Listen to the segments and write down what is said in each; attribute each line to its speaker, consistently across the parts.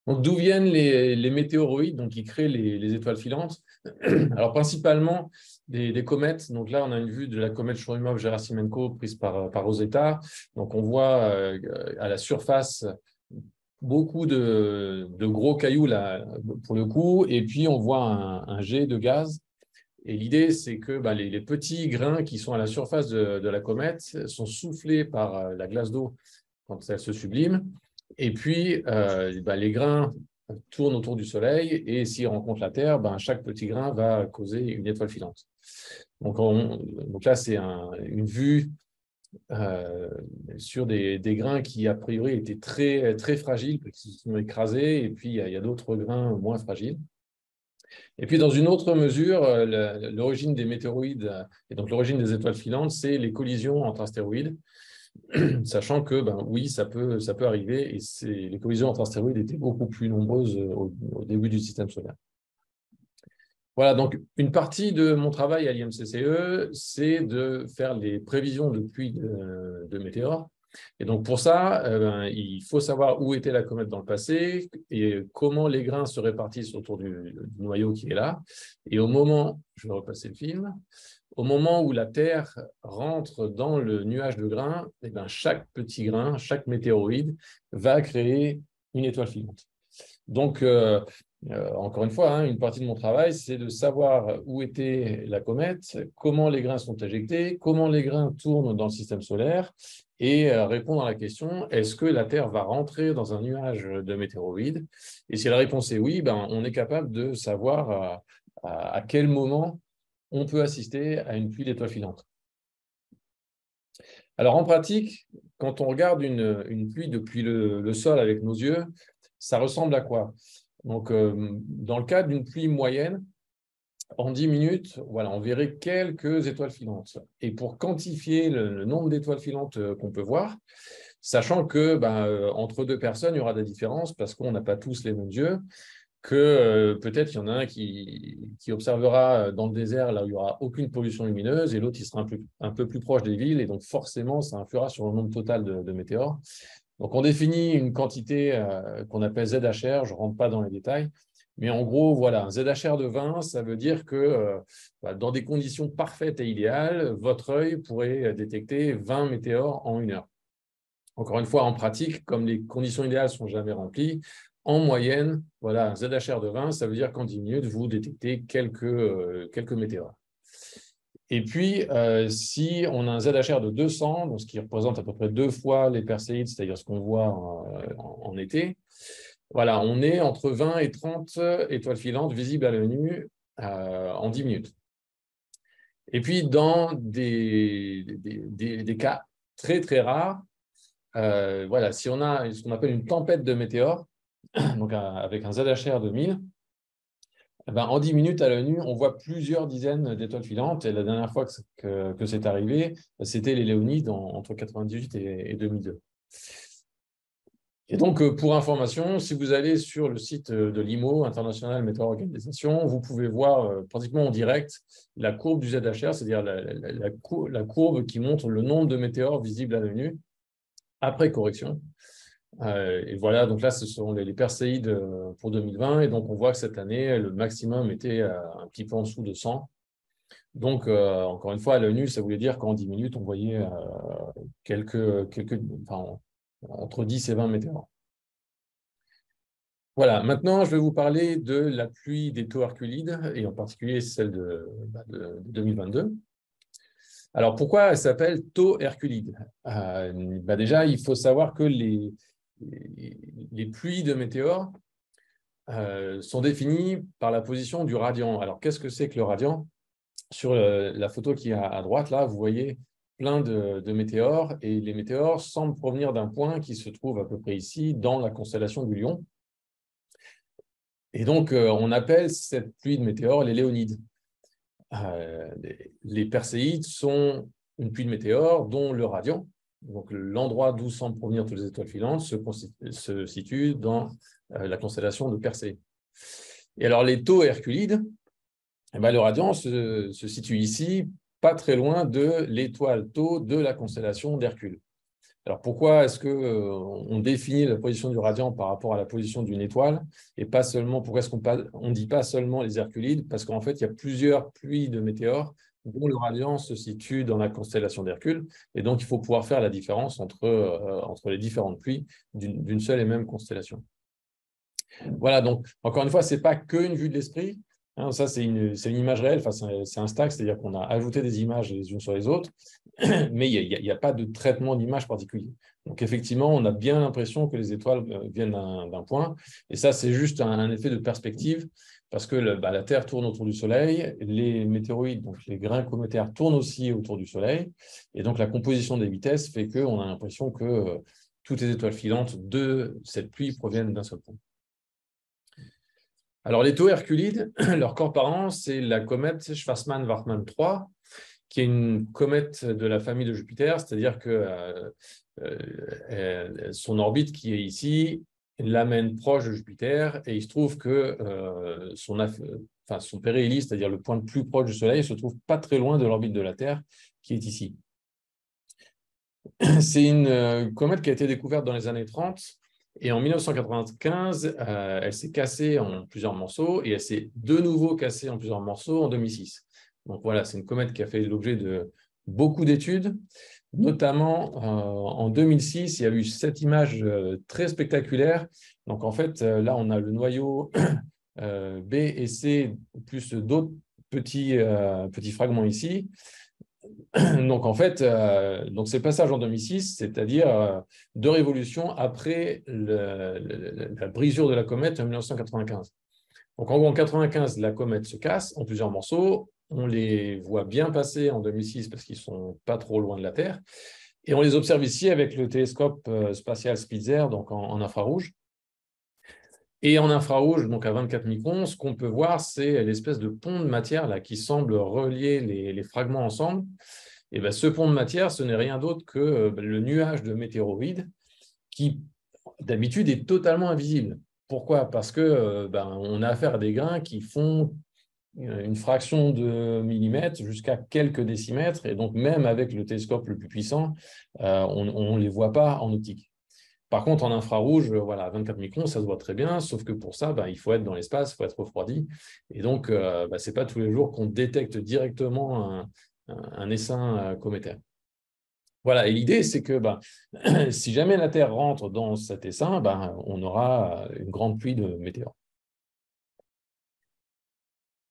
Speaker 1: Donc, d'où viennent les météoroïdes donc, qui créent les étoiles filantes? Alors, principalement des comètes. Donc là, on a une vue de la comète Churyumov-Gerasimenko prise par Rosetta. Donc, on voit à la surface beaucoup de gros cailloux, là, pour le coup, et puis on voit un jet de gaz. Et l'idée, c'est que les petits grains qui sont à la surface de la comète sont soufflés par la glace d'eau quand elle se sublime. Et puis, les grains tournent autour du Soleil et s'ils rencontrent la Terre, chaque petit grain va causer une étoile filante. Donc là, c'est une vue euh, sur des grains qui, a priori, étaient très, très fragiles, qui se sont écrasés, et puis il y a d'autres grains moins fragiles. Et puis, dans une autre mesure, l'origine des météoroïdes et donc l'origine des étoiles filantes, c'est les collisions entre astéroïdes, sachant que, oui, ça peut arriver, et les collisions entre astéroïdes étaient beaucoup plus nombreuses au début du système solaire. Voilà, donc une partie de mon travail à l'IMCCE, c'est de faire les prévisions de pluie de météores. Et donc pour ça, il faut savoir où était la comète dans le passé et comment les grains se répartissent autour du noyau qui est là. Et au moment, je vais repasser le film, au moment où la Terre rentre dans le nuage de grains, chaque petit grain, chaque météoroïde va créer une étoile filante. Donc, encore une fois, une partie de mon travail, c'est de savoir où était la comète, comment les grains sont éjectés, comment les grains tournent dans le système solaire et répondre à la question, est-ce que la Terre va rentrer dans un nuage de météoroïdes? Et si la réponse est oui, on est capable de savoir à quel moment on peut assister à une pluie d'étoiles filantes. Alors, en pratique, quand on regarde une pluie depuis le sol avec nos yeux, ça ressemble à quoi? Donc, dans le cas d'une pluie moyenne, en 10 minutes, voilà, on verrait quelques étoiles filantes. Et pour quantifier le nombre d'étoiles filantes qu'on peut voir, sachant que entre deux personnes, il y aura des différences parce qu'on n'a pas tous les mêmes yeux, que peut-être il y en a un qui observera dans le désert là où il n'y aura aucune pollution lumineuse et l'autre il sera un peu plus proche des villes et donc forcément ça influera sur le nombre total de météores. Donc on définit une quantité qu'on appelle ZHR, je ne rentre pas dans les détails, mais en gros voilà, un ZHR de 20, ça veut dire que dans des conditions parfaites et idéales, votre œil pourrait détecter 20 météores en 1 heure. Encore une fois, en pratique, comme les conditions idéales ne sont jamais remplies, en moyenne, voilà, un ZHR de 20, ça veut dire qu'en 10 minutes, vous détectez quelques météores. Et puis, si on a un ZHR de 200, donc ce qui représente à peu près 2 fois les Perséides, c'est-à-dire ce qu'on voit en été, voilà, on est entre 20 et 30 étoiles filantes visibles à l'œil nu en 10 minutes. Et puis, dans des cas très, très rares, voilà, si on a ce qu'on appelle une tempête de météores, donc avec un ZHR de 1000, en 10 minutes à l'œil nu, on voit plusieurs dizaines d'étoiles filantes. Et la dernière fois que c'est arrivé, c'était les Léonides entre 98 et 2002. Et donc, pour information, si vous allez sur le site de l'IMO, International Meteor Organization, vous pouvez voir pratiquement en direct la courbe du ZHR, c'est-à-dire la courbe qui montre le nombre de météores visibles à l'œil nu après correction. Et voilà, donc là, ce sont les Perséides pour 2020. Et donc, on voit que cette année, le maximum était un petit peu en dessous de 100. Donc, encore une fois, à l'œil nu, ça voulait dire qu'en 10 minutes, on voyait entre 10 et 20 météores. Voilà, maintenant, je vais vous parler de la pluie des taux Herculides, et en particulier celle de 2022. Alors, pourquoi elle s'appelle taux Herculide? Déjà, il faut savoir que les pluies de météores sont définies par la position du radian. Alors, qu'est-ce que c'est que le radian? Sur la photo qui est à droite, là, vous voyez plein de météores, et les météores semblent provenir d'un point qui se trouve à peu près ici, dans la constellation du Lion. Et donc, on appelle cette pluie de météores les Léonides. Les Perséides sont une pluie de météores dont le radian, donc l'endroit d'où semblent provenir toutes les étoiles filantes, se situe dans la constellation de Persée. Et alors, les taux Herculides, le radian se situe ici, pas très loin de l'étoile tau de la constellation d'Hercule. Alors, pourquoi est-ce qu'on définit la position du radiant par rapport à la position d'une étoile et pas seulement, pourquoi est-ce qu'on ne dit pas seulement les Herculides? Parce qu'en fait, il y a plusieurs pluies de météores dont le radiant se situe dans la constellation d'Hercule. Et donc, il faut pouvoir faire la différence entre les différentes pluies d'une seule et même constellation. Voilà, donc, encore une fois, ce n'est pas qu'une vue de l'esprit. Hein, ça, c'est une image réelle, enfin, c'est un stack, c'est-à-dire qu'on a ajouté des images les unes sur les autres, mais il n'y a pas de traitement d'image particulier. Donc, effectivement, on a bien l'impression que les étoiles viennent d'un point, et ça, c'est juste un effet de perspective, parce que la Terre tourne autour du Soleil, les météoroïdes, donc les grains cométaires, tournent aussi autour du Soleil, et donc la composition des vitesses fait qu'on a l'impression que toutes les étoiles filantes de cette pluie proviennent d'un seul point. Alors, les taux Herculides, leur corps parent, c'est la comète Schwarzmann-Wartmann 3, qui est une comète de la famille de Jupiter, c'est-à-dire que son orbite qui est ici l'amène proche de Jupiter, et il se trouve que son périhélie, c'est-à-dire le point le plus proche du Soleil, se trouve pas très loin de l'orbite de la Terre, qui est ici. C'est une comète qui a été découverte dans les années 30, et en 1995, elle s'est cassée en plusieurs morceaux, et elle s'est de nouveau cassée en plusieurs morceaux en 2006. Donc voilà, c'est une comète qui a fait l'objet de beaucoup d'études, notamment en 2006, il y a eu 7 images très spectaculaires. Donc en fait, là, on a le noyau B et C, plus d'autres petits fragments ici. Donc, en fait, c'est le passage en 2006, c'est-à-dire 2 révolutions après la brisure de la comète en 1995. Donc, en gros, en 1995, la comète se casse en plusieurs morceaux. On les voit bien passer en 2006 parce qu'ils ne sont pas trop loin de la Terre. Et on les observe ici avec le télescope spatial Spitzer, donc en infrarouge. Et en infrarouge, donc à 24 microns, ce qu'on peut voir, c'est l'espèce de pont de matière là, qui semble relier les fragments ensemble. Et bien, ce pont de matière, ce n'est rien d'autre que le nuage de météoroïdes qui, d'habitude, est totalement invisible. Pourquoi? Parce que on a affaire à des grains qui font une fraction de millimètre jusqu'à quelques décimètres, et donc même avec le télescope le plus puissant, on ne les voit pas en optique. Par contre, en infrarouge, voilà, 24 microns, ça se voit très bien, sauf que pour ça, il faut être dans l'espace, il faut être refroidi. Et donc, ce n'est pas tous les jours qu'on détecte directement un essaim cométaire. Voilà, et l'idée, c'est que si jamais la Terre rentre dans cet essaim, on aura une grande pluie de météores.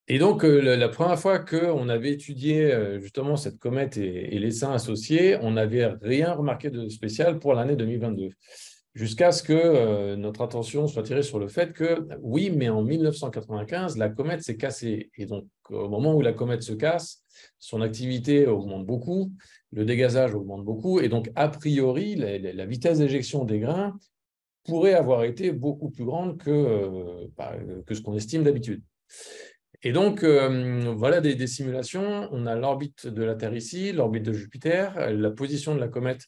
Speaker 1: Et donc, la première fois qu'on avait étudié justement cette comète et l'essaim associé, on n'avait rien remarqué de spécial pour l'année 2022. Jusqu'à ce que notre attention soit tirée sur le fait que, oui, mais en 1995, la comète s'est cassée. Et donc, au moment où la comète se casse, son activité augmente beaucoup, le dégazage augmente beaucoup, et donc, a priori, la vitesse d'éjection des grains pourrait avoir été beaucoup plus grande que ce qu'on estime d'habitude. Et donc, voilà des simulations. On a l'orbite de la Terre ici, l'orbite de Jupiter, la position de la comète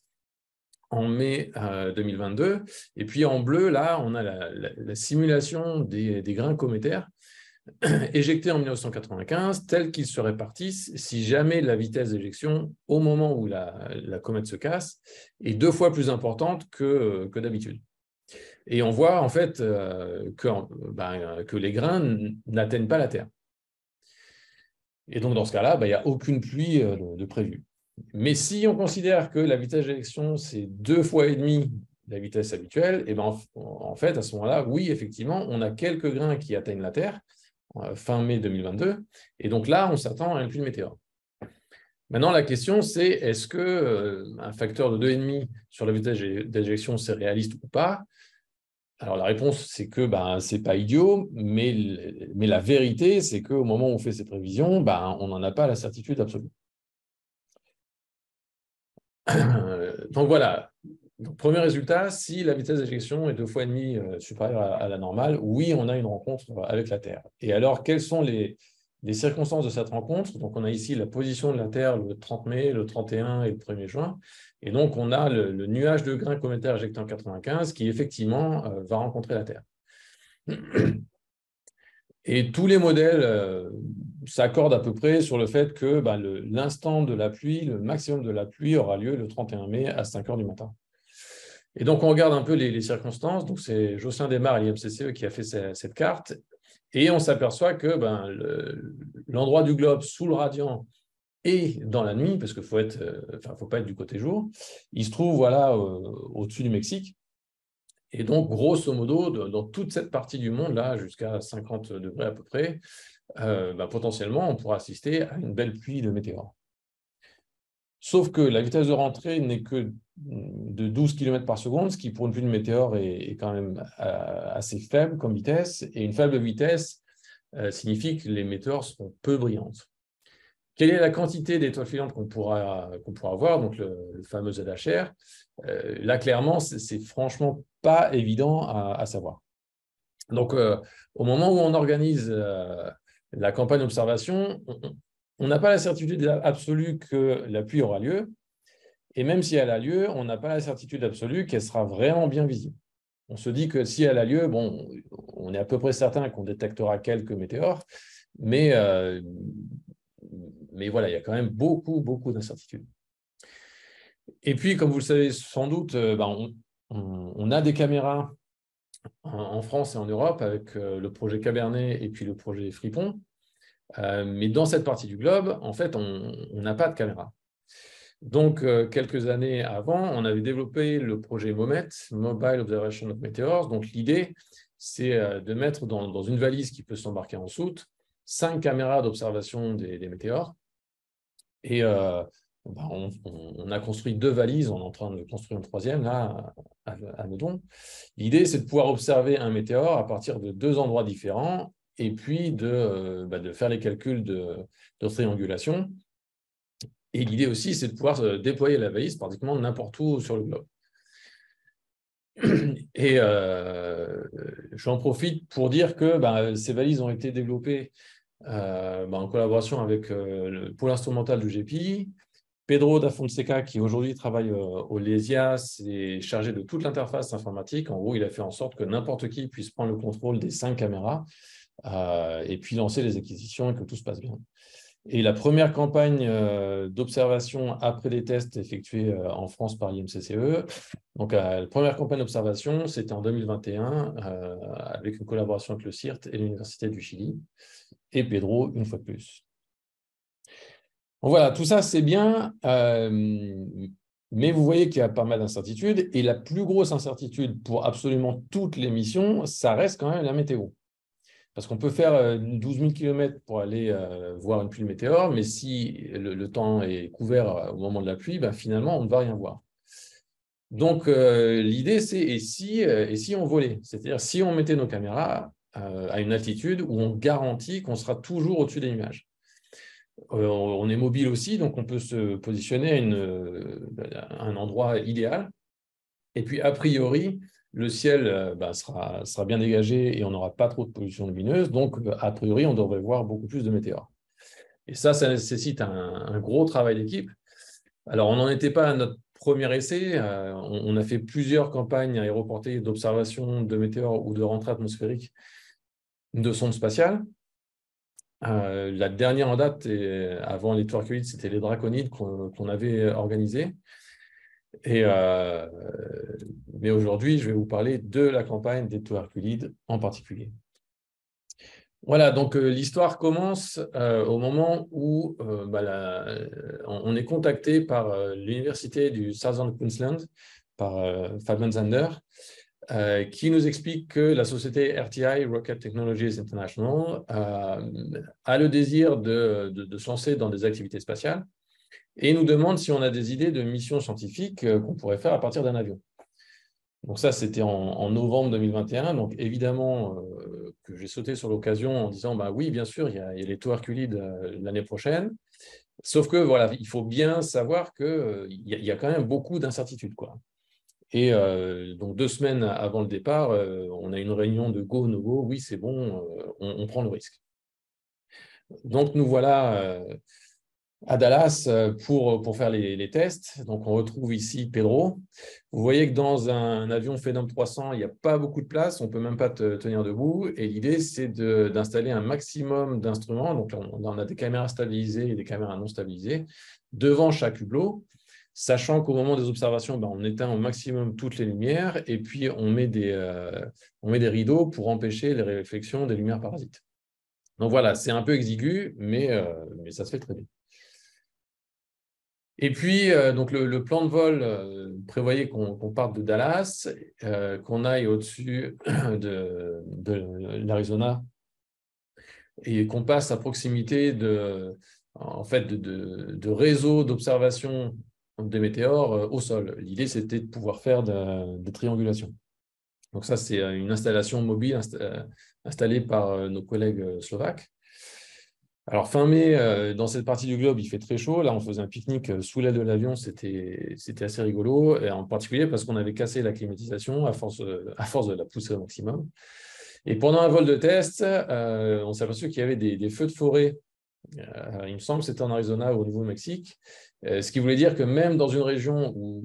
Speaker 1: en mai 2022. Et puis en bleu, là, on a la simulation des grains cométaires éjectés en 1995, tels qu'ils se répartissent si jamais la vitesse d'éjection, au moment où la comète se casse, est 2 fois plus importante que d'habitude. Et on voit en fait que les grains n'atteignent pas la Terre. Et donc, dans ce cas-là, il n'y a aucune pluie de prévue. Mais si on considère que la vitesse d'éjection, c'est 2 fois et demi la vitesse habituelle, et en fait, à ce moment-là, oui, effectivement, on a quelques grains qui atteignent la Terre fin mai 2022. Et donc là, on s'attend à une pluie de météores. Maintenant, la question, c'est est-ce qu'un facteur de 2,5 sur la vitesse d'éjection, c'est réaliste ou pas? Alors, la réponse, c'est que ce n'est pas idiot, mais la vérité, c'est qu'au moment où on fait ces prévisions, on n'en a pas la certitude absolue. Donc, voilà. Donc, premier résultat, si la vitesse d'éjection est 2 fois et demi supérieure à la normale, oui, on a une rencontre avec la Terre. Et alors, quelles sont les circonstances de cette rencontre? Donc, on a ici la position de la Terre le 30 mai, le 31 et le 1er juin. Et donc, on a le nuage de grains cométaires éjectés en 95 qui, effectivement, va rencontrer la Terre. Et tous les modèles s'accordent à peu près sur le fait que l'instant de la pluie, le maximum de la pluie aura lieu le 31 mai à 5 h du matin. Et donc, on regarde un peu les circonstances. Donc, c'est Jocelyn Desmar et l'IMCCE qui a fait cette carte. Et on s'aperçoit que l'endroit du globe sous le radian et dans la nuit, parce qu'il faut pas être du côté jour, il se trouve au-dessus du Mexique. Et donc, grosso modo, dans toute cette partie du monde, là, jusqu'à 50 degrés à peu près, potentiellement, on pourra assister à une belle pluie de météores. Sauf que la vitesse de rentrée n'est que de 12 km par seconde, ce qui pour une pluie de météores est quand même assez faible comme vitesse. Et une faible vitesse signifie que les météores seront peu brillantes. Quelle est la quantité d'étoiles filantes qu'on pourra avoir, donc le fameux ZHR? Là, clairement, c'est franchement pas évident à savoir. Donc, au moment où on organise la campagne d'observation, on n'a pas la certitude absolue que la pluie aura lieu. Et même si elle a lieu, on n'a pas la certitude absolue qu'elle sera vraiment bien visible. On se dit que si elle a lieu, bon, on est à peu près certain qu'on détectera quelques météores, mais voilà, il y a quand même beaucoup, beaucoup d'incertitudes. Et puis, comme vous le savez sans doute, on a des caméras en France et en Europe avec le projet Cabernet et puis le projet Fripon. Mais dans cette partie du globe, en fait, on n'a pas de caméra. Donc, quelques années avant, on avait développé le projet MOMET, Mobile Observation of Meteors. Donc, l'idée, c'est de mettre dans une valise qui peut s'embarquer en soute 5 caméras d'observation des météores. Et on a construit 2 valises, on est en train de construire une 3e, là, à Meudon. L'idée, c'est de pouvoir observer un météore à partir de 2 endroits différents et puis de faire les calculs de triangulation. Et l'idée aussi, c'est de pouvoir déployer la valise pratiquement n'importe où sur le globe. Et j'en profite pour dire que ces valises ont été développées en collaboration avec le pôle instrumental du GPI. Pedro da Fonseca, qui aujourd'hui travaille au LESIA, est chargé de toute l'interface informatique. En gros, il a fait en sorte que n'importe qui puisse prendre le contrôle des 5 caméras et puis lancer les acquisitions et que tout se passe bien. Et la première campagne d'observation après les tests effectués en France par l'IMCCE, donc la première campagne d'observation, c'était en 2021 avec une collaboration avec le CIRT et l'Université du Chili, et Pedro une fois de plus. Donc voilà, tout ça c'est bien, mais vous voyez qu'il y a pas mal d'incertitudes, et la plus grosse incertitude pour absolument toutes les missions, ça reste quand même la météo. Parce qu'on peut faire 12 000 km pour aller voir une pluie de météore, mais si le temps est couvert au moment de la pluie, finalement, on ne va rien voir. Donc, l'idée, c'est et si on volait? C'est-à-dire, si on mettait nos caméras à une altitude où on garantit qu'on sera toujours au-dessus des nuages. On est mobile aussi, donc on peut se positionner à un endroit idéal. Et puis, a priori, le ciel sera bien dégagé et on n'aura pas trop de pollution lumineuse. Donc, a priori, on devrait voir beaucoup plus de météores. Et ça nécessite un gros travail d'équipe. Alors, on n'en était pas à notre premier essai. On a fait plusieurs campagnes aéroportées d'observation de météores ou de rentrée atmosphérique de sondes spatiales. La dernière en date, avant les Tuarculides, c'était les Draconides qu'on avait organisées. Mais aujourd'hui, je vais vous parler de la campagne des Tuarculides en particulier. Voilà, donc l'histoire commence au moment où on est contacté par l'université du Southern Queensland, par Fabian Zander, qui nous explique que la société RTI, Rocket Technologies International, a le désir de se lancer dans des activités spatiales et nous demande si on a des idées de missions scientifiques qu'on pourrait faire à partir d'un avion. Donc ça, c'était en novembre 2021. Donc évidemment que j'ai sauté sur l'occasion en disant oui, bien sûr, il y a les Tuarculides l'année prochaine. Sauf que voilà, il faut bien savoir qu'il y a quand même beaucoup d'incertitudes, quoi. Et donc 2 semaines avant le départ, on a une réunion de go, no go. Oui, c'est bon, on prend le risque. Donc nous voilà à Dallas pour faire les tests. Donc, on retrouve ici Pedro. Vous voyez que dans un avion Phenom 300, il n'y a pas beaucoup de place. On ne peut même pas tenir debout. Et l'idée, c'est d'installer un maximum d'instruments. Donc, on a des caméras stabilisées et des caméras non stabilisées devant chaque hublot. sachant qu'au moment des observations, on éteint au maximum toutes les lumières et puis on met des rideaux pour empêcher les réflexions des lumières parasites. Donc voilà, c'est un peu exigu, mais ça se fait très bien. Et puis, donc le plan de vol prévoyait qu'on parte de Dallas, qu'on aille au-dessus de l'Arizona et qu'on passe à proximité de réseaux d'observation des météores au sol. L'idée, c'était de pouvoir faire des triangulations. Donc ça, c'est une installation mobile installée par nos collègues slovaques. Alors, fin mai, dans cette partie du globe, il fait très chaud. Là, on faisait un pique-nique sous l'aile de l'avion. C'était assez rigolo, et en particulier parce qu'on avait cassé la climatisation à force de la pousser au maximum. Et pendant un vol de test, on s'est aperçu qu'il y avait des feux de forêt. Il me semble que c'était en Arizona ou au Nouveau-Mexique. Ce qui voulait dire que même dans une région où,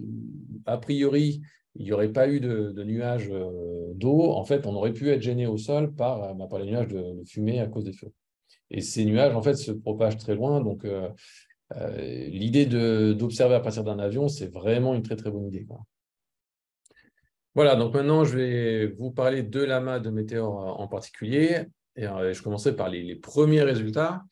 Speaker 1: a priori, il n'y aurait pas eu de nuages d'eau, en fait, on aurait pu être gêné au sol par les nuages de fumée à cause des feux. Et ces nuages, en fait, se propagent très loin. Donc, l'idée d'observer à partir d'un avion, c'est vraiment une très, très bonne idée, quoi. Voilà, donc maintenant, je vais vous parler de l'amas de météores en particulier. Et je commencerai par les premiers résultats.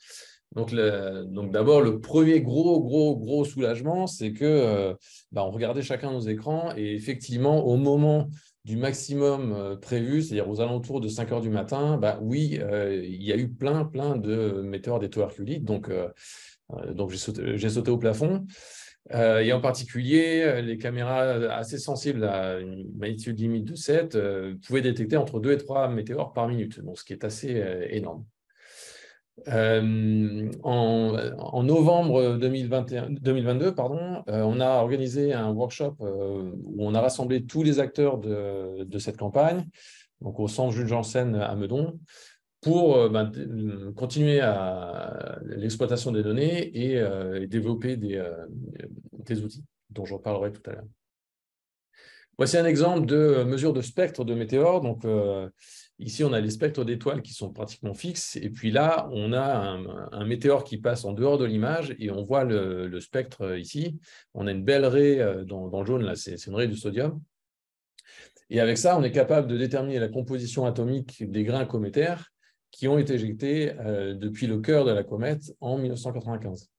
Speaker 1: Donc d'abord, le premier gros soulagement, c'est que on regardait chacun nos écrans et effectivement, au moment du maximum prévu, c'est-à-dire aux alentours de 5 heures du matin, oui, il y a eu plein de météores d'étoiles donc j'ai sauté au plafond. Et en particulier, les caméras assez sensibles à une magnitude limite de 7 pouvaient détecter entre 2 et 3 météores par minute, donc ce qui est assez énorme. En novembre 2022, on a organisé un workshop où on a rassemblé tous les acteurs de cette campagne, donc au centre Jules Janssen à Meudon, pour continuer à l'exploitation des données et développer des outils dont je reparlerai tout à l'heure. Voici un exemple de mesure de spectre de météores. Donc, ici, on a les spectres d'étoiles qui sont pratiquement fixes. Et puis là, on a un météore qui passe en dehors de l'image et on voit le spectre ici. On a une belle raie dans le jaune, là, c'est une raie du sodium. Et avec ça, on est capable de déterminer la composition atomique des grains cométaires qui ont été éjectés depuis le cœur de la comète en 1995.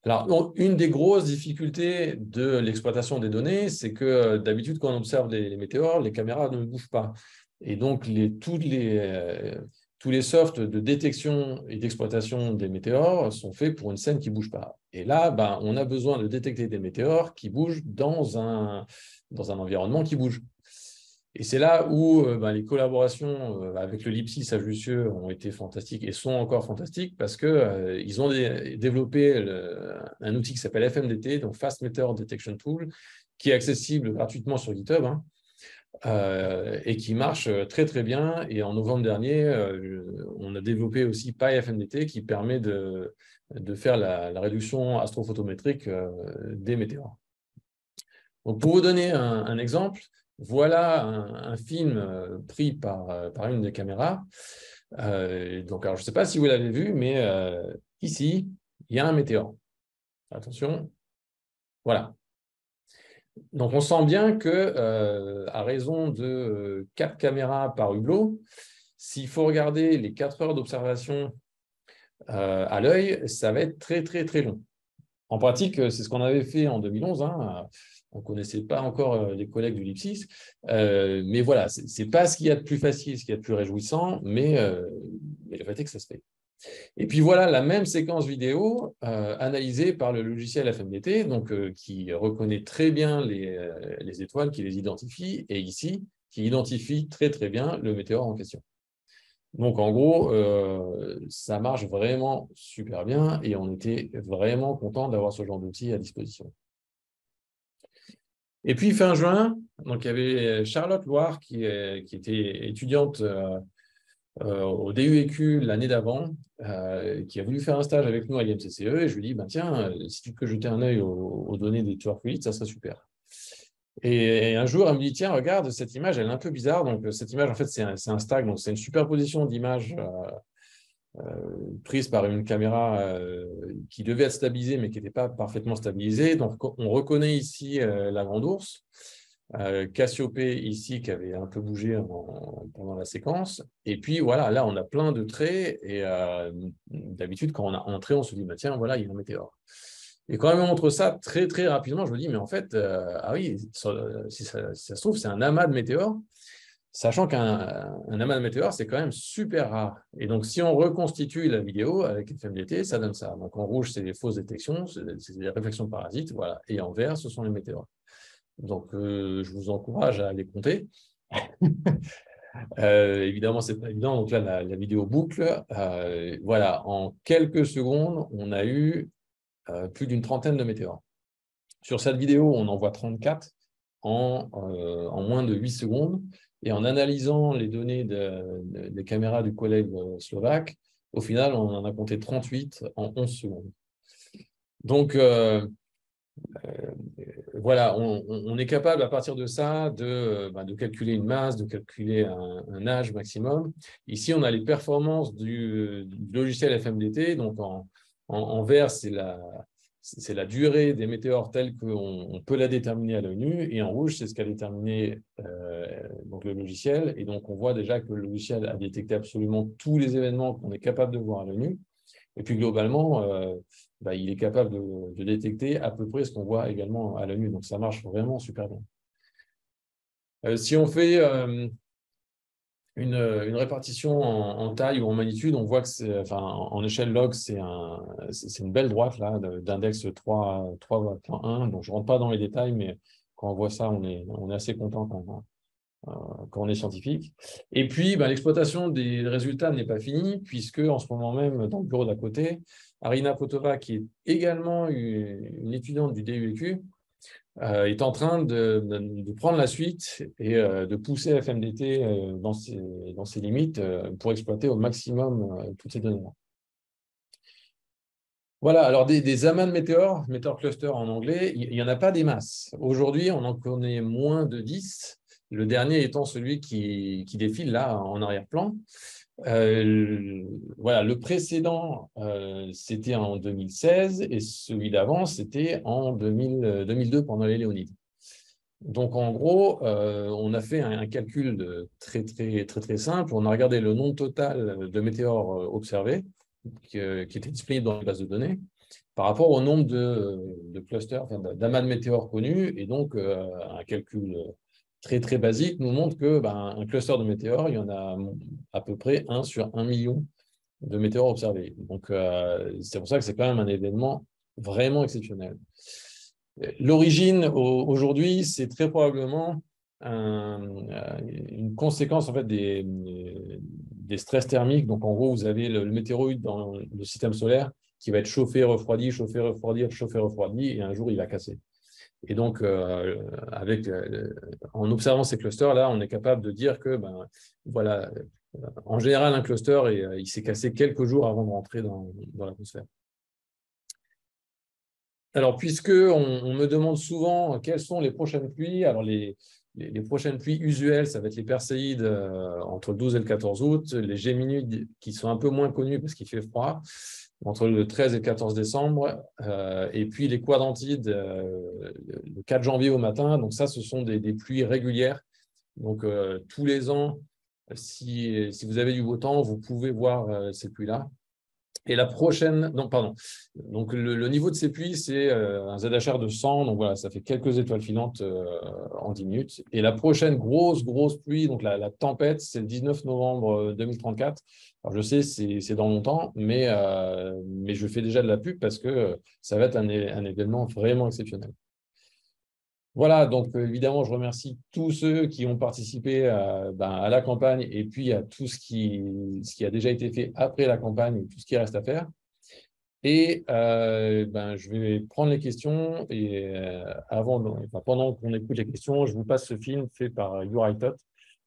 Speaker 1: Alors, une des grosses difficultés de l'exploitation des données, c'est que d'habitude, quand on observe les météores, les caméras ne bougent pas. Et donc, tous les softs de détection et d'exploitation des météores sont faits pour une scène qui ne bouge pas. Et là, on a besoin de détecter des météores qui bougent dans un environnement qui bouge. Et c'est là où les collaborations avec le LIPSIS à Jussieu ont été fantastiques et sont encore fantastiques parce qu'ils ont développé un outil qui s'appelle FMDT, donc Fast Meteor Detection Tool, qui est accessible gratuitement sur GitHub et qui marche très très bien. Et en novembre dernier, on a développé aussi PyFMDT qui permet de faire la réduction astrophotométrique des météores. Donc, pour vous donner un exemple, voilà un film pris par une des caméras. Donc, alors, je ne sais pas si vous l'avez vu, mais ici, il y a un météore. Attention, voilà. Donc, on sent bien que, à raison de 4 caméras par hublot, s'il faut regarder les 4 heures d'observation à l'œil, ça va être très, très, très long. En pratique, c'est ce qu'on avait fait en 2011. On ne connaissait pas encore les collègues du LIPSIS. Mais voilà, ce n'est pas ce qu'il y a de plus facile, ce qu'il y a de plus réjouissant, mais le fait est que ça se fait. Et puis voilà la même séquence vidéo analysée par le logiciel FMDT, donc, qui reconnaît très bien les étoiles, qui les identifie, et ici, qui identifie très très bien le météore en question. Donc, en gros, ça marche vraiment super bien et on était vraiment content d'avoir ce genre d'outil à disposition. Et puis, fin juin, donc, il y avait Charlotte Loire qui était étudiante au DUEQ l'année d'avant, qui a voulu faire un stage avec nous à l'IMCCE et je lui ai dit, tiens, si tu peux jeter un œil aux données des tueurs fluides, ça serait super. Et un jour, elle me dit, tiens, regarde, cette image, elle est un peu bizarre. Donc, cette image, en fait, c'est un stack, donc c'est une superposition d'images prise par une caméra qui devait être stabilisée, mais qui n'était pas parfaitement stabilisée. Donc, on reconnaît ici la grande ours. Cassiopée ici qui avait un peu bougé pendant la séquence. Et puis voilà, là, on a plein de traits. Et d'habitude, quand on a un trait, on se dit, bah, tiens, voilà, il y a un météore. Et quand on me montre ça très, très rapidement, je me dis, mais en fait, ah oui, si ça se trouve, c'est un amas de météores. Sachant qu'un amas de météores, c'est quand même super rare. Et donc, si on reconstitue la vidéo avec FMDT, ça donne ça. Donc, en rouge, c'est les fausses détections, c'est des réflexions de parasites, voilà. Et en vert, ce sont les météores. Donc, je vous encourage à les compter. Évidemment, ce n'est pas évident. Donc là, la vidéo boucle. Voilà, en quelques secondes, on a eu plus d'une trentaine de météores. Sur cette vidéo, on en voit 34 en moins de 8 secondes. Et en analysant les données des caméras du collègue slovaque, au final, on en a compté 38 en 11 secondes. Donc, voilà, on est capable à partir de ça de calculer une masse, de calculer un âge maximum. Ici, on a les performances du logiciel FMDT. Donc, en vert, c'est la durée des météores telle qu'on peut la déterminer à l'œil nu. Et en rouge, c'est ce qu'a déterminé donc le logiciel. Et donc, on voit déjà que le logiciel a détecté absolument tous les événements qu'on est capable de voir à l'œil nu. Et puis, globalement, il est capable de détecter à peu près ce qu'on voit également à l'œil nu. Donc, ça marche vraiment super bien. Si on fait une répartition en taille ou en magnitude, on voit que en échelle log, c'est une belle droite là d'index 3,1. Donc, je ne rentre pas dans les détails, mais quand on voit ça, on est assez content quand on est scientifique. Et puis, l'exploitation des résultats n'est pas finie, puisque en ce moment même, dans le bureau d'à côté, Arina Potova, qui est également une étudiante du DUEQ, est en train de prendre la suite et de pousser FMDT dans ses limites pour exploiter au maximum toutes ces données-là. Voilà, alors des amas de météores, météor cluster en anglais, il n'y en a pas des masses. Aujourd'hui, on en connaît moins de 10, le dernier étant celui qui défile là en arrière-plan. Voilà, le précédent, c'était en 2016 et celui d'avant, c'était en 2002 pendant les Léonides. Donc, en gros, on a fait un calcul très, très, très, très simple. On a regardé le nombre total de météores observés qui était disponible dans les bases de données par rapport au nombre de clusters, d'amas de météores connus. Et donc, un calcul très, très basique nous montre que un cluster de météores, il y en a à peu près 1 sur 1 million de météores observés. Donc, c'est pour ça que c'est quand même un événement vraiment exceptionnel. L'origine, aujourd'hui, c'est très probablement une conséquence en fait, des stress thermiques. Donc, en gros, vous avez le météoroïde dans le système solaire qui va être chauffé, refroidi, chauffé, refroidi, chauffé, refroidi, et un jour, il va casser. Et donc, en observant ces clusters-là, on est capable de dire que, voilà, en général, un cluster, il s'est cassé quelques jours avant de rentrer dans l'atmosphère. Alors, puisqu'on me demande souvent quelles sont les prochaines pluies, alors les prochaines pluies usuelles, ça va être les Perséides entre le 12 et le 14 août, les Géminides qui sont un peu moins connus parce qu'il fait froid, entre le 13 et le 14 décembre, et puis les Quadrantides le 4 janvier au matin. Donc ça, ce sont des pluies régulières. Donc tous les ans, si vous avez du beau temps, vous pouvez voir ces pluies-là. Et la prochaine, non, pardon. Donc, le niveau de ces pluies, c'est un ZHR de 100. Donc, voilà, ça fait quelques étoiles filantes en 10 minutes. Et la prochaine grosse pluie, donc la tempête, c'est le 19 novembre 2034. Alors, je sais, c'est dans longtemps, mais je fais déjà de la pub parce que ça va être un événement vraiment exceptionnel. Voilà, donc évidemment, je remercie tous ceux qui ont participé à la campagne et puis à tout ce qui a déjà été fait après la campagne et tout ce qui reste à faire. Et je vais prendre les questions et pendant qu'on écoute les questions, je vous passe ce film fait par YouRightUp,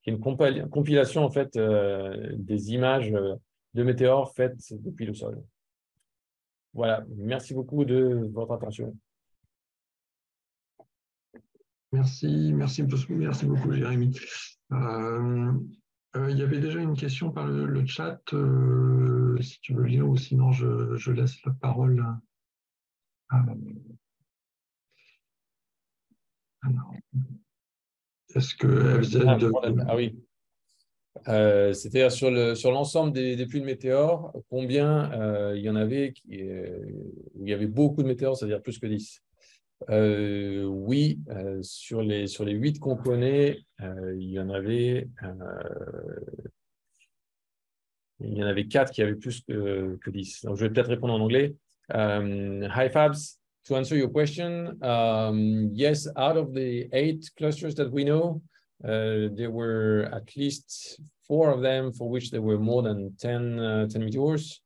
Speaker 1: qui est une compilation en fait des images de météores faites depuis le sol. Voilà, merci beaucoup de votre attention.
Speaker 2: Merci beaucoup, Jérémy. Il y avait déjà une question par le chat. si tu veux lire, ou sinon je laisse la parole à... Alors, est-ce que FZ...
Speaker 1: Ah oui. C'est-à-dire sur l'ensemble des pluies de météores, combien il y en avait où il y avait beaucoup de météores, c'est-à-dire plus que 10. Oui, sur les 8 qu'on connaît, il y en avait 4 qui avaient plus que 10. Donc, je vais peut-être répondre en anglais. Hi Fabs, to answer your question, yes, out of the 8 clusters that we know, there were at least 4 of them for which there were more than 10 meteors.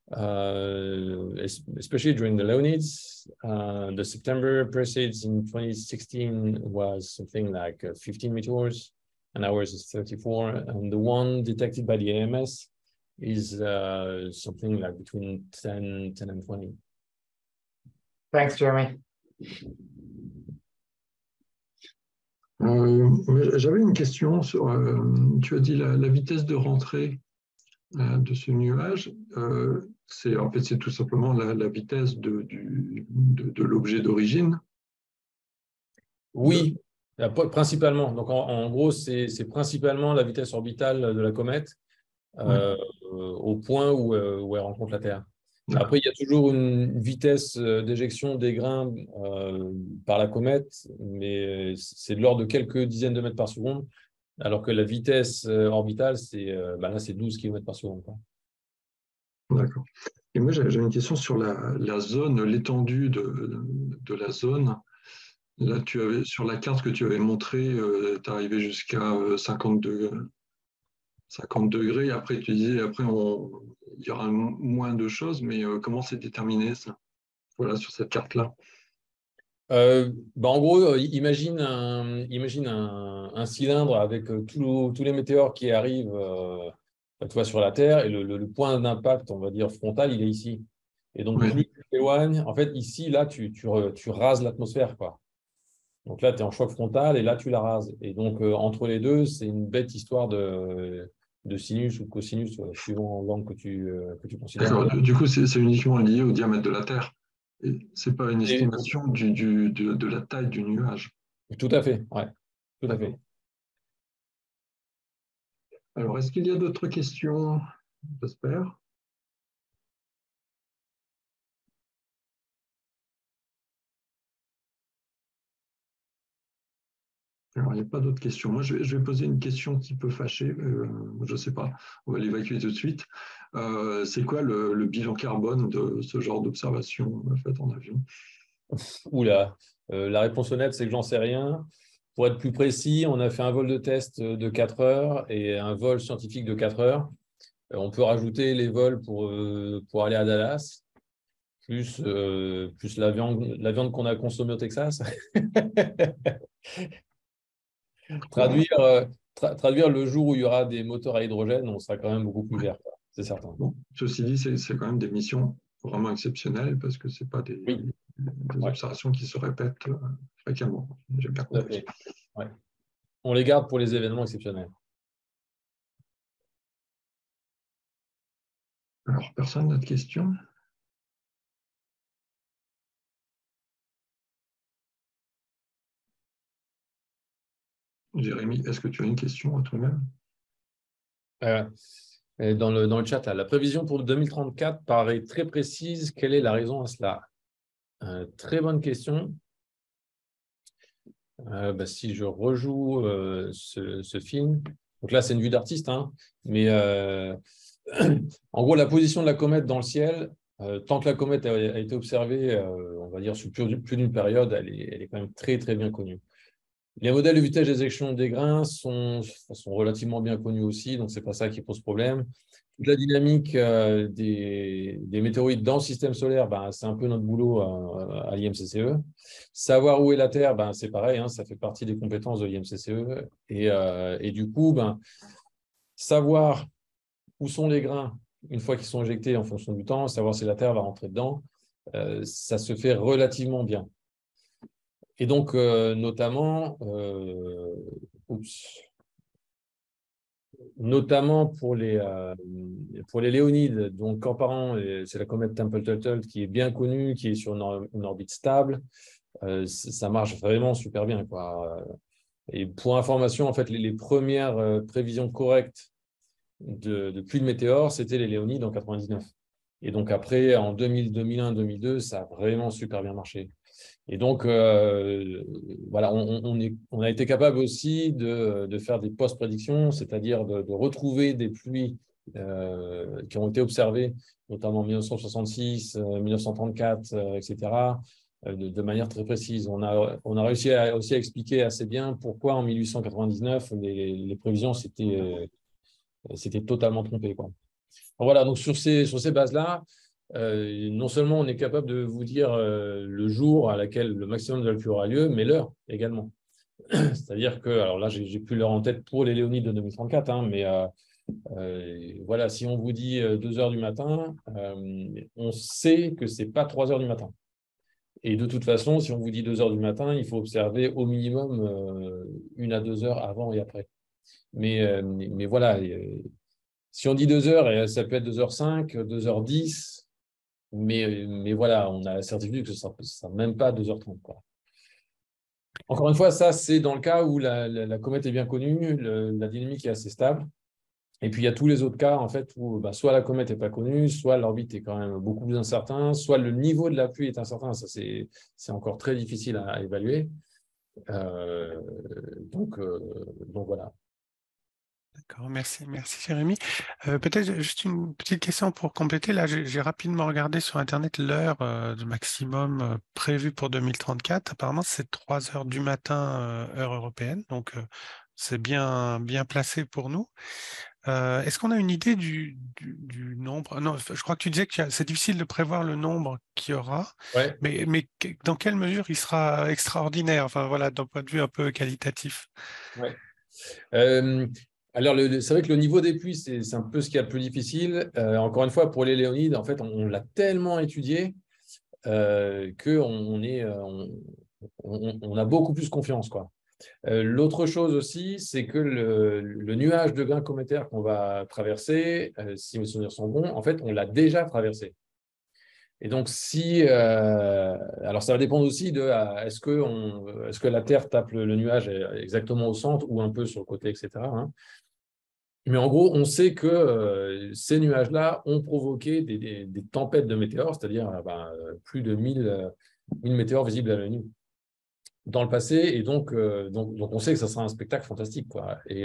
Speaker 1: Especially during the Leonids. The September Perseids in 2016 was something like 15 meteors, and ours is 34. And the one detected by the AMS is something like between 10 and 20.
Speaker 3: Thanks, Jeremy.
Speaker 2: J'avais une question sur, tu as dit la vitesse de rentrée de ce nuage. En fait, c'est tout simplement la vitesse de l'objet d'origine.
Speaker 1: Oui, principalement. Donc, en gros, c'est principalement la vitesse orbitale de la comète au point où elle rencontre la Terre. Après, il y a toujours une vitesse d'éjection des grains par la comète, mais c'est de l'ordre de quelques dizaines de mètres par seconde, alors que la vitesse orbitale, là, c'est 12 km par seconde.
Speaker 2: D'accord. Et moi, j'avais une question sur la zone, l'étendue de la zone. Là, sur la carte que tu avais montrée, tu arrivais jusqu'à 50 degrés. Après, tu disais, il y aura moins de choses, mais comment c'est déterminé ça? Voilà, sur cette carte-là.
Speaker 1: En gros, imagine un cylindre avec tous les météores qui arrivent sur la Terre, et le point d'impact, on va dire, frontal, il est ici. Et donc, plus tu t'éloignes, en fait, ici, là, tu rases l'atmosphère, quoi. Donc là, tu es en choc frontal et là, tu la rases. Et donc, entre les deux, c'est une bête histoire de sinus ou de cosinus, suivant l'angle que tu considères.
Speaker 2: D'accord. Du coup, c'est uniquement lié au diamètre de la Terre. Ce n'est pas une estimation de la taille du nuage.
Speaker 1: Tout à fait, ouais. Tout à fait.
Speaker 2: Alors, est-ce qu'il y a d'autres questions? J'espère. Alors, il n'y a pas d'autres questions. Moi, je vais poser une question qui peut fâcher. Je ne sais pas. On va l'évacuer tout de suite. C'est quoi le bilan carbone de ce genre d'observation faite en avion?
Speaker 1: Oula, la réponse honnête, c'est que j'en sais rien. Pour être plus précis, on a fait un vol de test de 4 heures et un vol scientifique de 4 heures. On peut rajouter les vols pour aller à Dallas, plus la viande qu'on a consommée au Texas. Traduire le jour où il y aura des moteurs à hydrogène, on sera quand même beaucoup plus vert, c'est certain.
Speaker 2: Bon, ceci dit, c'est quand même des missions vraiment exceptionnelles parce que ce n'est pas des observations qui se répètent fréquemment. J'ai bien compris.
Speaker 1: Ouais. On les garde pour les événements exceptionnels.
Speaker 2: Alors, personne n'a de questions? Jérémy, est-ce que tu as une question à toi-même?
Speaker 1: Dans le chat, là, la prévision pour 2034 paraît très précise. Quelle est la raison à cela? Très bonne question. Si je rejoue ce film, donc là, c'est une vue d'artiste, hein, mais en gros, la position de la comète dans le ciel, tant que la comète a été observée, on va dire, sur plus d'une période, elle est quand même très, très bien connue. Les modèles de vitesse d'éjection des grains sont relativement bien connus aussi, donc ce n'est pas ça qui pose problème. Toute la dynamique des météorites dans le système solaire, c'est un peu notre boulot à l'IMCCE. Savoir où est la Terre, c'est pareil, hein, ça fait partie des compétences de l'IMCCE. Et du coup, savoir où sont les grains une fois qu'ils sont éjectés en fonction du temps, savoir si la Terre va rentrer dedans, ça se fait relativement bien. Et donc, notamment, notamment pour les Léonides. Donc, comparant, c'est la comète Tempel-Tuttle qui est bien connue, qui est sur une orbite stable. Ça marche vraiment super bien, quoi. Et pour information, en fait, les premières prévisions correctes de pluie de météores, c'était les Léonides en 99. Et donc après, en 2000, 2001, 2002, ça a vraiment super bien marché. Et donc, voilà, on a été capable aussi de faire des post-prédictions, c'est-à-dire de retrouver des pluies qui ont été observées, notamment en 1966, 1934, etc., de manière très précise. On a réussi aussi à expliquer assez bien pourquoi en 1899, les prévisions s'étaient totalement trompées, quoi. Voilà, donc sur ces bases-là, non seulement on est capable de vous dire le jour à laquelle le maximum de la pluie aura lieu, mais l'heure également. C'est-à-dire que, alors là, j'ai plus l'heure en tête pour les Léonides de 2034, hein, mais voilà, si on vous dit 2 heures du matin, on sait que ce n'est pas 3 heures du matin. Et de toute façon, si on vous dit 2 heures du matin, il faut observer au minimum 1 à 2 heures avant et après. Mais voilà, si on dit 2 heures, et ça peut être 2h05, 2h10, mais voilà, on a la certitude que ce ne sera même pas 2h30, quoi. Encore une fois, ça, c'est dans le cas où la comète est bien connue, la dynamique est assez stable. Et puis, il y a tous les autres cas, en fait, où soit la comète n'est pas connue, soit l'orbite est quand même beaucoup plus incertain, soit le niveau de la pluie est incertain. Ça, c'est encore très difficile à évaluer. Euh, donc voilà.
Speaker 4: D'accord, merci Jérémy. Peut-être juste une petite question pour compléter. Là, j'ai rapidement regardé sur Internet l'heure de maximum prévue pour 2034. Apparemment, c'est 3 heures du matin, heure européenne. Donc, c'est bien placé pour nous. Est-ce qu'on a une idée du nombre? Non, je crois que tu disais que c'est difficile de prévoir le nombre qu'il y aura,
Speaker 1: Ouais.
Speaker 4: mais dans quelle mesure il sera extraordinaire? Enfin, voilà, d'un point de vue un peu qualitatif.
Speaker 1: Ouais. Alors, c'est vrai que le niveau des pluies, c'est un peu ce qu'il y a de plus difficile. Encore une fois, pour les Léonides, en fait, on l'a tellement étudié qu'on a beaucoup plus confiance, quoi. L'autre chose aussi, c'est que le nuage de grains cométaires qu'on va traverser, si mes souvenirs sont bons, en fait, on l'a déjà traversé. Et donc, alors ça va dépendre aussi de est-ce que la Terre tape le nuage exactement au centre ou un peu sur le côté, etc., hein. Mais en gros, on sait que ces nuages-là ont provoqué des tempêtes de météores, c'est-à-dire plus de 1000 météores visibles à l'œil nu dans le passé. Et donc, on sait que ça sera un spectacle fantastique, quoi. Et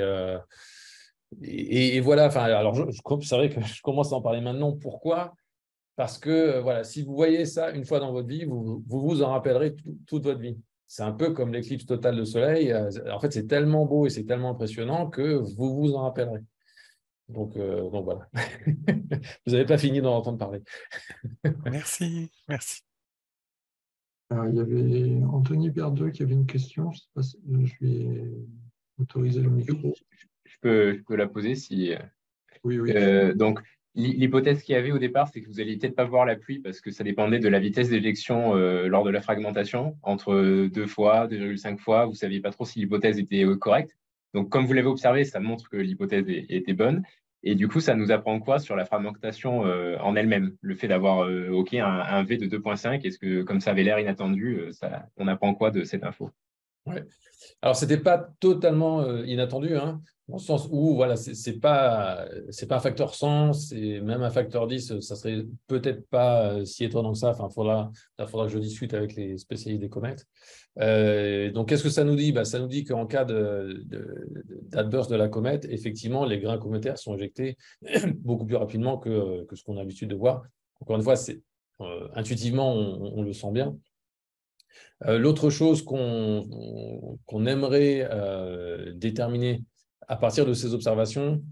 Speaker 1: voilà, alors c'est vrai que je commence à en parler maintenant. Pourquoi? Parce que voilà, si vous voyez ça une fois dans votre vie, vous en rappellerez toute votre vie. C'est un peu comme l'éclipse totale de soleil. En fait, c'est tellement beau et c'est tellement impressionnant que vous vous en rappellerez. Donc voilà. Vous n'avez pas fini d'en entendre parler.
Speaker 4: Merci.
Speaker 2: Alors, il y avait Anthony Berdeux qui avait une question. Je sais pas si je lui ai autorisé le micro.
Speaker 5: Je peux la poser si.
Speaker 2: Oui.
Speaker 5: Donc, l'hypothèse qu'il y avait au départ, c'est que vous n'alliez peut-être pas voir la pluie parce que ça dépendait de la vitesse d'éjection lors de la fragmentation, entre 2 fois, 2,5 fois. Vous ne saviez pas trop si l'hypothèse était correcte. Donc, comme vous l'avez observé, ça montre que l'hypothèse était bonne. Et du coup, ça nous apprend quoi sur la fragmentation en elle-même? Le fait d'avoir un V de 2,5, est-ce que comme ça avait l'air inattendu, on apprend quoi de cette info?
Speaker 1: Ouais. Alors, ce n'était pas totalement inattendu, hein, dans le sens où voilà, c'est pas un facteur 100, c'est même un facteur 10, ça serait peut-être pas si étonnant que ça. Enfin, faudra que je discute avec les spécialistes des comètes. Donc, qu'est-ce que ça nous dit? Ça nous dit qu'en cas d'adburst de la comète, effectivement, les grains cométaires sont éjectés beaucoup plus rapidement que ce qu'on a l'habitude de voir. Encore une fois, intuitivement, on le sent bien. L'autre chose qu'on aimerait déterminer à partir de ces observations,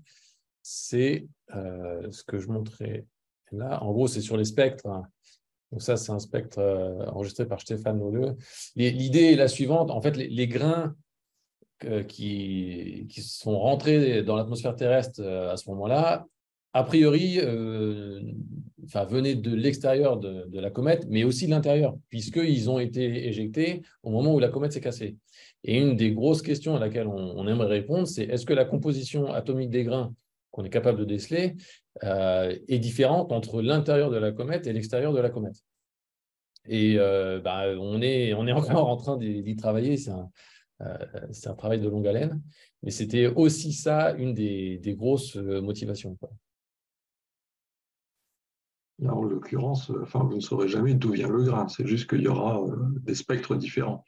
Speaker 1: c'est ce que je montrais là. En gros, c'est sur les spectres, hein. Donc ça, c'est un spectre enregistré par Stéphane Lolleux. L'idée est la suivante. En fait, les grains qui sont rentrés dans l'atmosphère terrestre à ce moment-là a priori, venaient de l'extérieur de la comète, mais aussi de l'intérieur, puisqu'ils ont été éjectés au moment où la comète s'est cassée. Et une des grosses questions à laquelle on aimerait répondre, c'est est-ce que la composition atomique des grains qu'on est capable de déceler est différente entre l'intérieur de la comète et l'extérieur de la comète? Et on est encore en train d'y travailler, c'est un travail de longue haleine, mais c'était aussi ça une des grosses motivations, quoi.
Speaker 2: Là, en l'occurrence, vous ne saurez jamais d'où vient le grain, c'est juste qu'il y aura des spectres différents.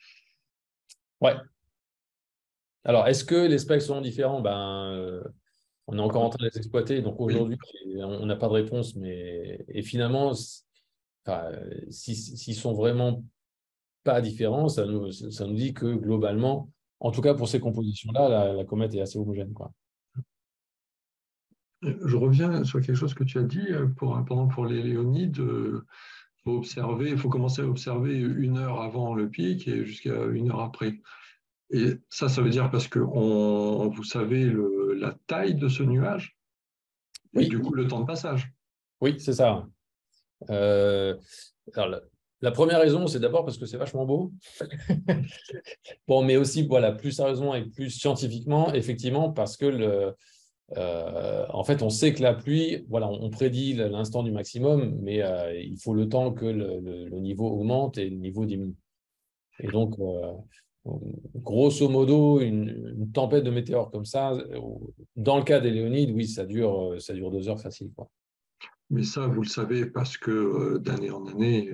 Speaker 1: Ouais. Alors, est-ce que les spectres sont différents? On est encore en train de les exploiter, donc aujourd'hui, on n'a pas de réponse, et finalement, s'ils sont vraiment pas différents, ça nous dit que globalement, en tout cas pour ces compositions-là, la comète est assez homogène, quoi.
Speaker 2: Je reviens sur quelque chose que tu as dit, pour les Léonides, il faut commencer à observer 1 heure avant le pic et jusqu'à 1 heure après. Et ça veut dire parce que vous savez la taille de ce nuage et
Speaker 1: Oui.
Speaker 2: du coup le temps de passage.
Speaker 1: Oui, c'est ça. Alors, la première raison, c'est d'abord parce que c'est vachement beau. Bon, mais aussi, voilà, plus sérieusement et plus scientifiquement, effectivement, parce que en fait, on sait que la pluie, voilà, on prédit l'instant du maximum, mais il faut le temps que le niveau augmente et le niveau diminue. Et donc, grosso modo, une tempête de météores comme ça, dans le cas des Léonides, oui, ça dure 2 heures facile, quoi.
Speaker 2: Mais ça, vous le savez parce que d'année en année,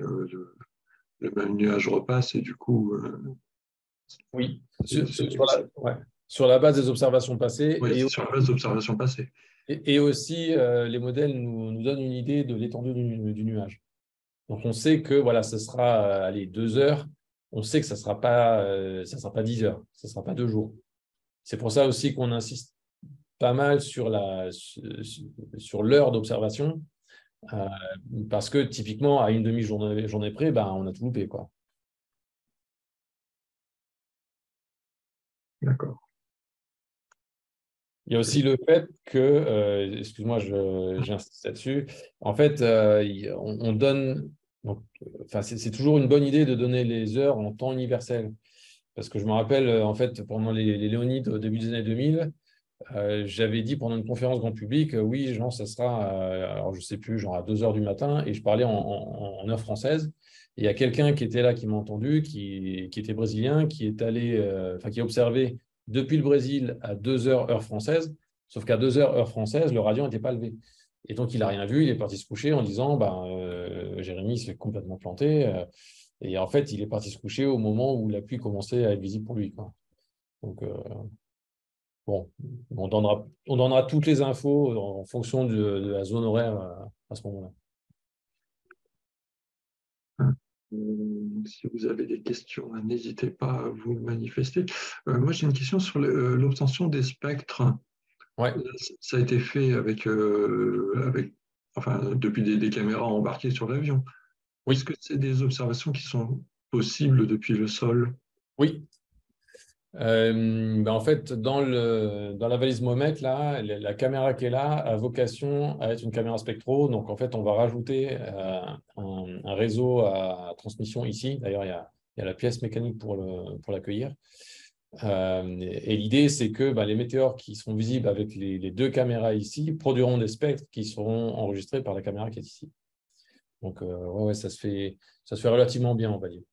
Speaker 2: le même nuage repasse et du coup…
Speaker 1: Oui, sur la base des observations passées.
Speaker 2: Oui, sur la base d'observations passées.
Speaker 1: Et aussi, les modèles nous donnent une idée de l'étendue du nuage. Donc, on sait que voilà, ce sera 2 heures. On sait que ça ne sera pas 10 heures. Ça ne sera pas 2 jours. C'est pour ça aussi qu'on insiste pas mal sur l'heure d'observation. Parce que typiquement, à une demi-journée près, on a tout loupé, quoi.
Speaker 2: D'accord.
Speaker 1: Il y a aussi le fait que, excuse-moi, j'insiste là-dessus, en fait, on donne, c'est toujours une bonne idée de donner les heures en temps universel. Parce que je me rappelle, en fait, pendant les Léonides au début des années 2000, j'avais dit pendant une conférence grand public, oui, genre, ça sera, alors je ne sais plus, genre à 2 heures du matin, et je parlais en heure française. Et il y a quelqu'un qui était là, qui m'a entendu, qui était brésilien, qui est allé, qui a observé depuis le Brésil à 2 heures heure française, sauf qu'à 2 heures heure française, le radian n'était pas levé. Et donc, il n'a rien vu, il est parti se coucher en disant, Jérémy s'est complètement planté. Et en fait, il est parti se coucher au moment où la pluie commençait à être visible pour lui, quoi. Donc, bon, on donnera toutes les infos en fonction de la zone horaire à ce moment-là.
Speaker 2: Si vous avez des questions, n'hésitez pas à vous manifester. Moi, j'ai une question sur l'obtention des spectres.
Speaker 1: Ouais.
Speaker 2: Ça a été fait depuis des caméras embarquées sur l'avion.
Speaker 1: Oui.
Speaker 2: Est-ce que c'est des observations qui sont possibles depuis le sol?
Speaker 1: Oui. En fait, dans la valise Momet, là, la caméra qui est là a vocation à être une caméra spectro. Donc, en fait, on va rajouter un réseau à transmission ici. D'ailleurs, il y a la pièce mécanique pour l'accueillir. Et l'idée, c'est que les météores qui seront visibles avec les 2 caméras ici produiront des spectres qui seront enregistrés par la caméra qui est ici. Donc, ça se fait relativement bien, on va dire.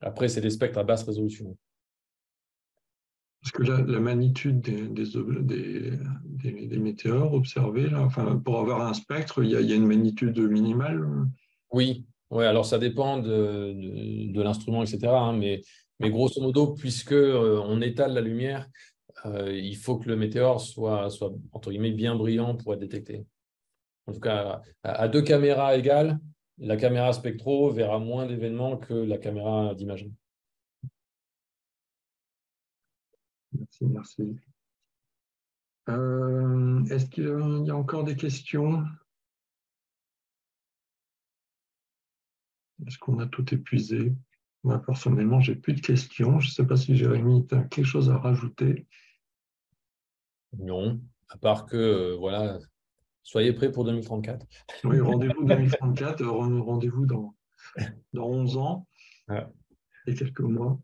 Speaker 1: Après, c'est des spectres à basse résolution.
Speaker 2: Parce que la magnitude des météores observés, là, pour avoir un spectre, il y a une magnitude minimale?
Speaker 1: Oui, alors ça dépend de l'instrument, etc. Mais grosso modo, puisque on étale la lumière, il faut que le météore soit entre guillemets bien brillant pour être détecté. En tout cas, à 2 caméras égales, la caméra spectro verra moins d'événements que la caméra d'imagerie.
Speaker 2: Merci. Est-ce qu'il y a encore des questions? Est-ce qu'on a tout épuisé? Moi, personnellement, j'ai plus de questions. Je ne sais pas si Jérémy, tu as quelque chose à rajouter.
Speaker 1: Non. À part que, voilà, soyez prêts pour 2034.
Speaker 2: Oui, rendez-vous 2034, rendez-vous dans 11 ans
Speaker 1: Ouais.
Speaker 2: et quelques mois.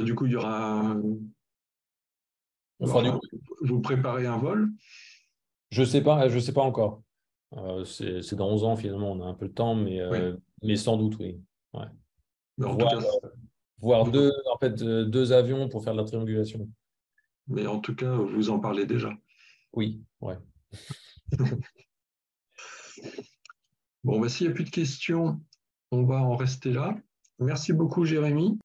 Speaker 2: Du coup, il y aura.
Speaker 1: On fera
Speaker 2: Enfin, vous préparez un vol?
Speaker 1: Je sais pas encore. C'est dans 11 ans, finalement, on a un peu de temps,
Speaker 2: Oui.
Speaker 1: mais sans doute, oui. Ouais.
Speaker 2: Mais en tout
Speaker 1: Voir,
Speaker 2: cas,
Speaker 1: voir
Speaker 2: vous-
Speaker 1: deux avions pour faire de la triangulation.
Speaker 2: mais en tout cas, vous en parlez déjà.
Speaker 1: Oui, ouais.
Speaker 2: Bon, bah, s'il n'y a plus de questions, on va en rester là. Merci beaucoup, Jérémy.